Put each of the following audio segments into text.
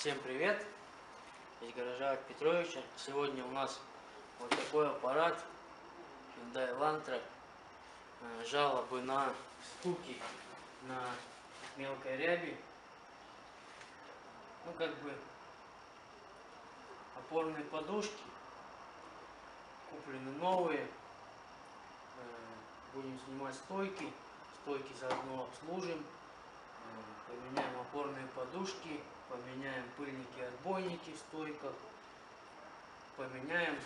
Всем привет! Из гаража от Петровича. Сегодня у нас вот такой аппарат Hyundai Elantra. Жалобы на стуки на мелкой ряби. Опорные подушки куплены новые. Будем снимать стойки. Стойки заодно обслужим. Поменяем опорные подушки, поменяем пыльники, отбойники в стойках, поменяем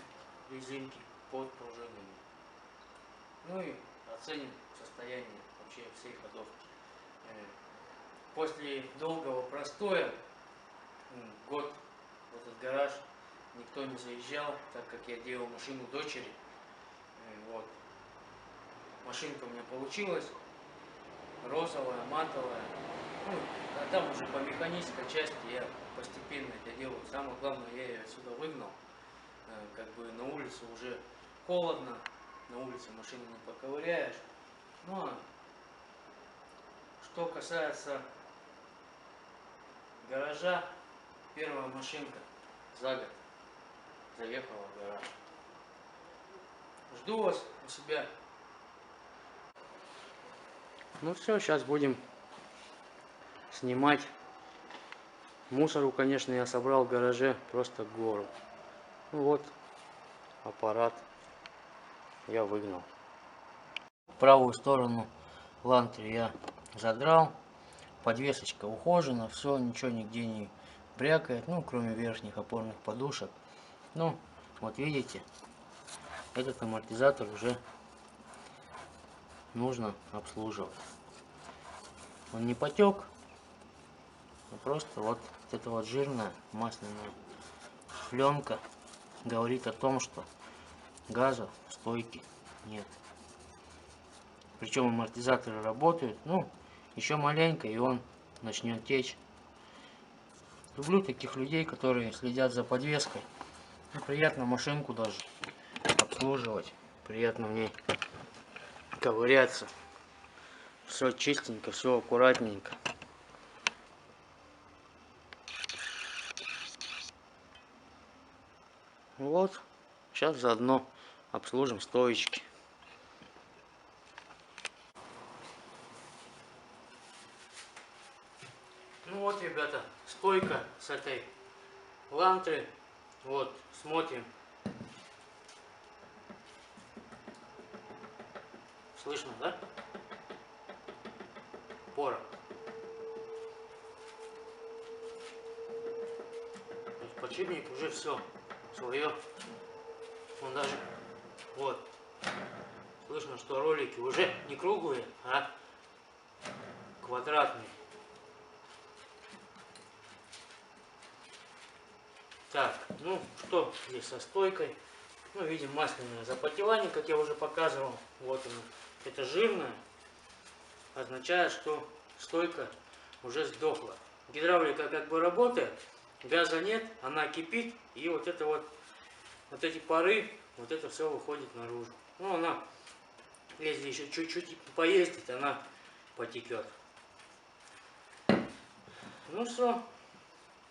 резинки под пружинами. Ну и оценим состояние вообще всей ходовки. После долгого простоя, год в этот гараж никто не заезжал, так как я делал машину дочери. Вот. Машинка у меня получилась. Розовая, матовая. А там уже по механической части я постепенно это делаю. Самое главное, я ее отсюда выгнал. На улице уже холодно, на улице машину не поковыряешь. Ну а что касается гаража, первая машинка за год заехала в гараж. Жду вас у себя. Ну все, сейчас будем снимать. Мусору, конечно, я собрал в гараже просто гору. Ну вот, аппарат я выгнал. Правую сторону лантри я задрал. Подвесочка ухожена, все, ничего нигде не брякает, кроме верхних опорных подушек. Вот видите, этот амортизатор уже нужно обслуживать. Он не потек, а просто вот эта вот жирная масляная пленка говорит о том, что газа в стойке нет. Причем амортизаторы работают, еще маленько, и он начнет течь. Люблю таких людей, которые следят за подвеской. Приятно машинку даже обслуживать, приятно в ней ковыряться. Все чистенько, все аккуратненько. Вот, сейчас заодно обслужим стоечки. Вот, ребята, стойка с этой лантры. Вот, смотрим. Слышно, да? Пора. Подшипник уже все свое. Он даже, вот, слышно, что ролики уже не круглые, а квадратные. Так, что здесь со стойкой? Видим масляное запотевание, как я уже показывал. Вот оно. Это жирное. Означает, что стойка уже сдохла. Гидравлика как бы работает, газа нет, она кипит, и вот эти пары, вот это все выходит наружу. Она, если еще чуть-чуть поездит, она потекет. Все.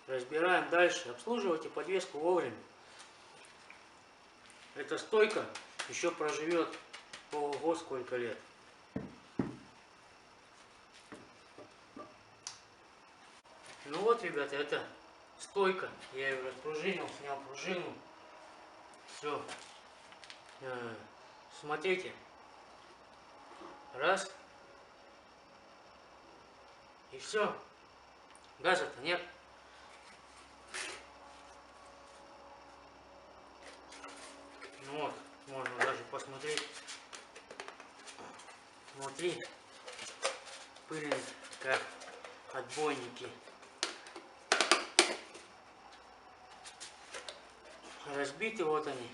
Разбираем дальше. Обслуживайте подвеску вовремя. Эта стойка еще проживет ого сколько лет. Вот, ребята, это стойка. Я ее распружинил, снял пружину. Все. Смотрите. Раз. И все. Газа-то нет. Вот, можно даже посмотреть. Внутри пыльник, как отбойники. Разбиты, вот они.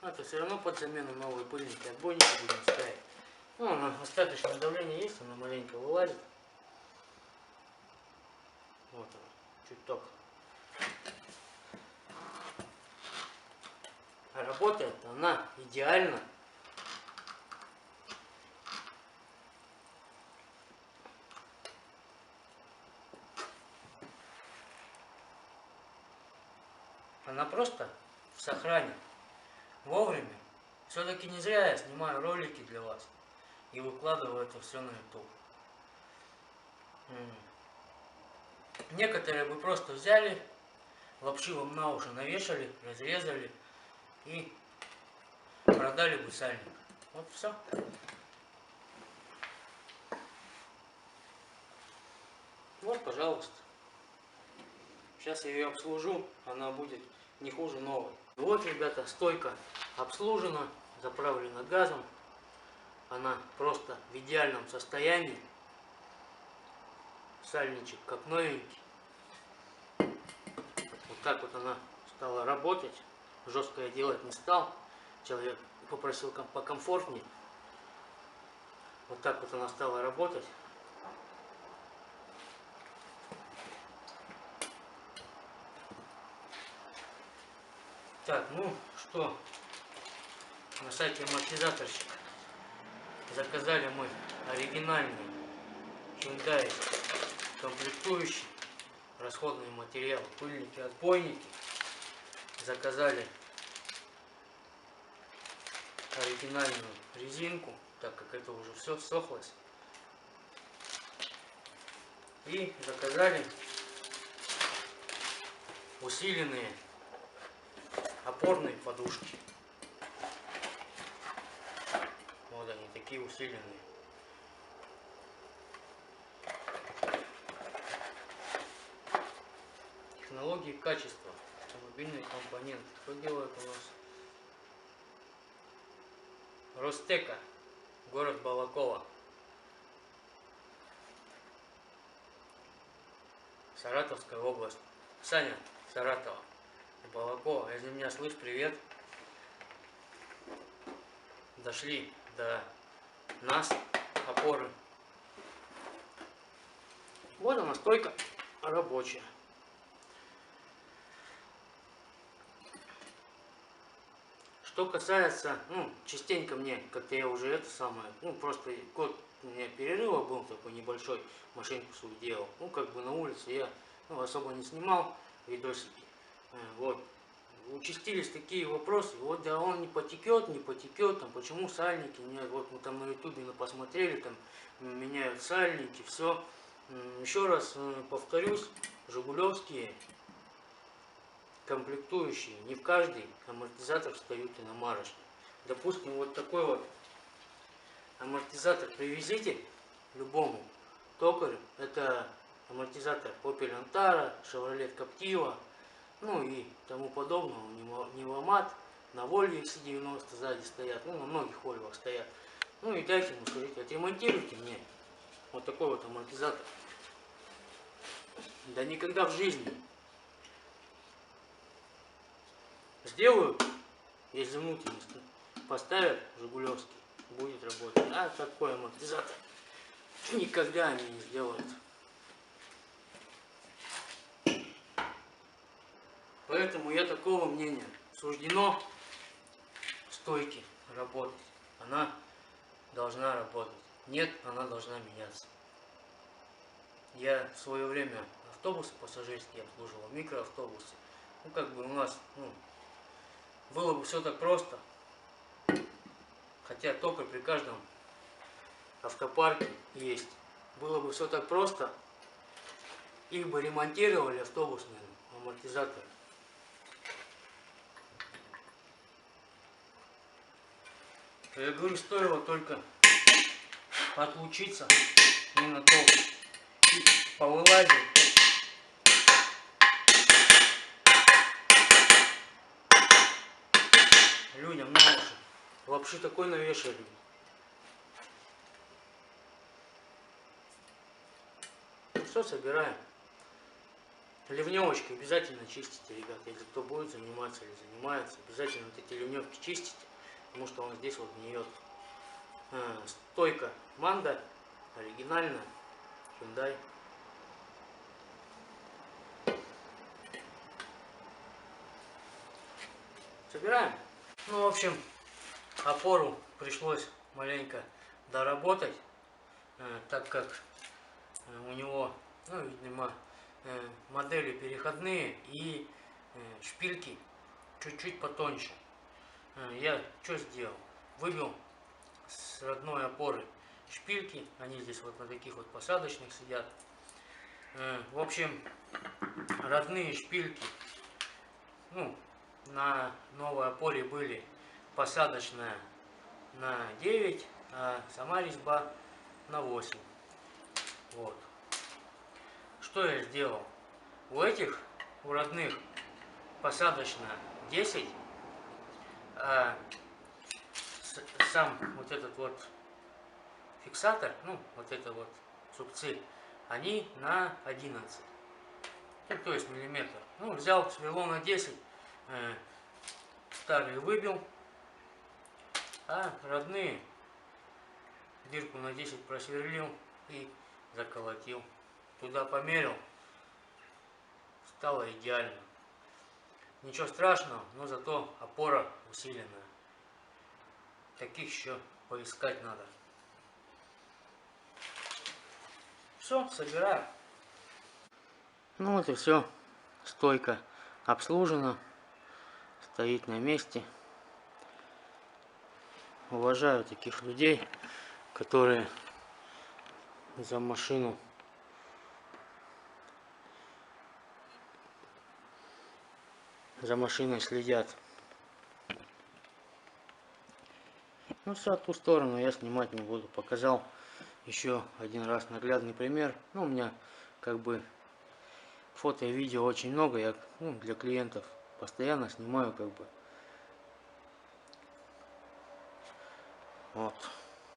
Это все равно под замену новые пыльники, отбойники будем ставить. Остаточное давление есть, оно маленько вылазит. Вот оно, чуток. Работает она идеально. она просто в сохране. Вовремя. Все-таки не зря я снимаю ролики для вас и выкладываю это все на YouTube. Некоторые бы просто взяли, лапши вам на уши навешали, разрезали и продали бы сальник. Вот все. Вот, пожалуйста. Сейчас я ее обслужу, она будет не хуже новой. Вот, ребята, стойка обслужена, заправлена газом. Она просто в идеальном состоянии. Сальничек как новенький. Вот так вот она стала работать. Жестко я делать не стал. Человек попросил покомфортнее. Вот так вот она стала работать. Так, ну что, на сайте амортизаторщик заказали мы оригинальный Hyundai комплектующий, расходный материал, пыльники, отбойники. Заказали оригинальную резинку, так как это уже все сохлось. И заказали усиленные опорные подушки. Вот они, такие усиленные. Технологии качества. Автомобильные компоненты. Кто делает у нас? Ростека. Город Балакова. Саратовская область. Саня, Саратова. Балакова. Если меня слышишь, привет. Дошли до нас опоры. Вот она, стойка рабочая. Что касается, частенько мне, как-то я уже это самое, просто год у меня перерыва был такой небольшой, машинку свою делал. Как бы на улице я особо не снимал видосики. Вот. Участились такие вопросы, вот да он не потекет, там, почему сальники меняют, вот мы там на ютубе посмотрели, там меняют сальники, все. Еще раз повторюсь, жигулевские комплектующие не в каждый амортизатор встают иномарочные. Допустим, вот такой вот амортизатор привезите любому токарю, это амортизатор Opel Antara, Chevrolet Captiva, и тому подобного, Невомат, на Volvo XC90 сзади стоят, на многих Volvo стоят. И дайте ему, скажите, отремонтируйте мне вот такой вот амортизатор. Да никогда в жизни. Сделаю, если внутренность поставят, жигулевский, будет работать. А такой амортизатор никогда они не сделают. Поэтому я такого мнения. Суждено стойке работать. Она должна работать. Нет, она должна меняться. Я в свое время автобусы пассажирские обслуживал, микроавтобусы. Как бы у нас, было бы все так просто. Хотя только при каждом автопарке есть. Было бы все так просто. Их бы ремонтировали автобусные амортизаторы. Я говорю, стоило только отлучиться не на то и повылазить. Людям на уши. Лапши такой навешали. Все, собираем. Ливневочки обязательно чистите, ребят. Если кто будет заниматься или занимается, обязательно вот эти ливневки чистите. Потому что он здесь вот гниет. Стойка Манда, оригинальная, Hyundai. Собираем. В общем, опору пришлось маленько доработать, так как у него, видимо, модели переходные, и шпильки чуть-чуть потоньше. Я что сделал? Выбил с родной опоры шпильки. Они здесь вот на таких вот посадочных сидят. В общем, родные шпильки, ну, на новой опоре были посадочная на 9, а сама резьба на 8. Вот. Что я сделал? У родных посадочная 10, а сам вот этот вот фиксатор, ну, вот это вот зубцы, они на 11. Ну, то есть миллиметр. Ну, взял сверло на 10, старый выбил, а родные дырку на 10 просверлил и заколотил. Туда померил, стало идеально. Ничего страшного, но зато опора усиленная. Таких еще поискать надо. Все, собираю. Ну вот и все. Стойка обслужена. Стоит на месте. Уважаю таких людей, которые за машиной следят. Ну все, ту сторону я снимать не буду. Показал еще один раз наглядный пример. Ну, у меня как бы фото и видео очень много. Я для клиентов постоянно снимаю как бы. Вот.